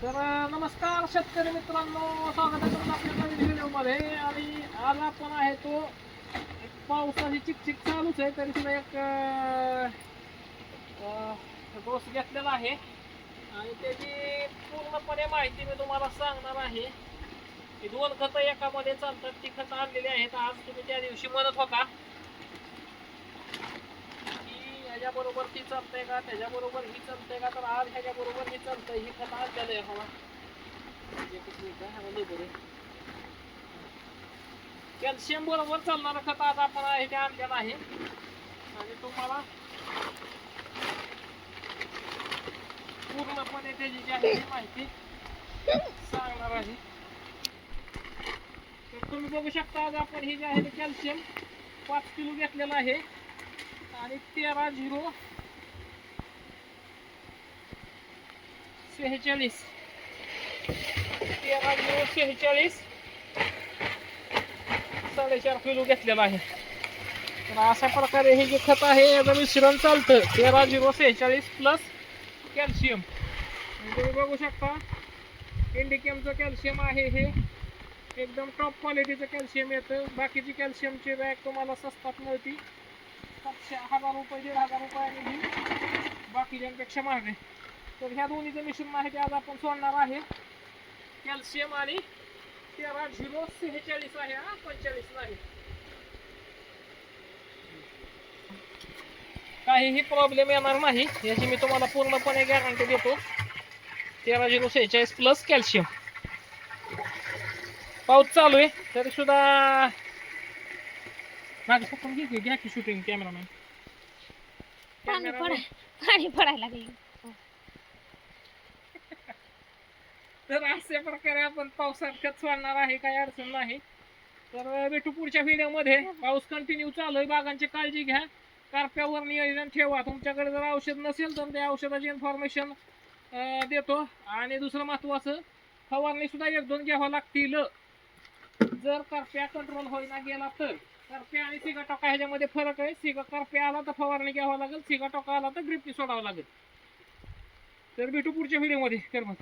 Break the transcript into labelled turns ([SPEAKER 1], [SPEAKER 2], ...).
[SPEAKER 1] नमस्कार शेतकरी मित्रांनो, स्वागत आहे तुमचं आपल्या नवीन व्हिडिओमध्ये. आणि आज आपण आहे तो पावसाची चिकचिक चालूच आहे तरी सुद्धा एक डोस घेतलेला आहे आणि त्याची पूर्णपणे माहिती मी तुम्हाला सांगणार आहे. ही दोन खतं एकामध्ये चालतात, ती खतं आणलेली आहेत. आज तुम्ही त्या दिवशी म्हणत होता ह्याच्याबरोबर ती चालतंय का, त्याच्याबरोबर ही चालतंय का, तर आज ह्याच्याबरोबर ही चालतंय. ही खतं आणलेलं आहे हवा कॅल्शियम बरोबर चालणारं खत आज आपण आहे ते आणलेलं आहे आणि तुम्हाला पूर्णपणे त्याची जी आहे ती माहिती सांगणार आहे. तर तुम्ही बघू शकता, आज आपण ही जे आहे ते कॅल्शियम 5 किलो घेतलेलं आहे आणि 13-0-46 3.5 किलो घेतलेला आहे. तर अशा प्रकारे हे जे खत आहे याचं मिश्रण चालतं 13-0-46 प्लस कॅल्शियम. तुम्ही बघू शकता इंडिकेमचं कॅल्शियम आहे, हे एकदम टॉप क्वालिटीचं कॅल्शियम येतं. बाकीची कॅल्शियमची बॅग तुम्हाला स्वस्तात मिळते, 700-1000 रुपये 1500 रुपयाने ही बाकीच्यांपेक्षा महाग आहे. तर ह्या दोन्हीचं मिश्रण आहे ते आज आपण सोडणार आहे. कॅल्शियम आणि 13-0-46 आहे, 45 नाही. काहीही प्रॉब्लेम येणार नाही याची मी तुम्हाला पूर्णपणे गॅरंटी देतो. 13-0-46 प्लस कॅल्शियम. पाऊस चालू आहे तरी सुद्धा माझं पकडून घ्या की शूटिंग कॅमेरामॅन.
[SPEAKER 2] पाणी पडायला लागले.
[SPEAKER 1] तर अशा प्रकारे आपण पावसात खत सोडणार आहे, काही अडचण नाही. तर भेटू पुढच्या व्हिडिओमध्ये. पाऊस कंटिन्यू चालू आहे, बागांची काळजी घ्या, करप्यावर नियोजन ठेवा. तुमच्याकडे जर औषध नसेल तर त्या औषधाची इन्फॉर्मेशन देतो. आणि दुसरं महत्त्वाचं, फवारणी सुद्धा 1-2 घ्यावं लागतील. जर करप्या कंट्रोल होईना गेला तर. करप्या आणि सिगाटोका ह्याच्यामध्ये फरक आहे. करप्या आला तर फवारणी घ्यावं लागेल, सिगाटोका आला तर ड्रिपनी सोडावं लागेल. तर भेटू पुढच्या व्हिडिओमध्ये. तर मग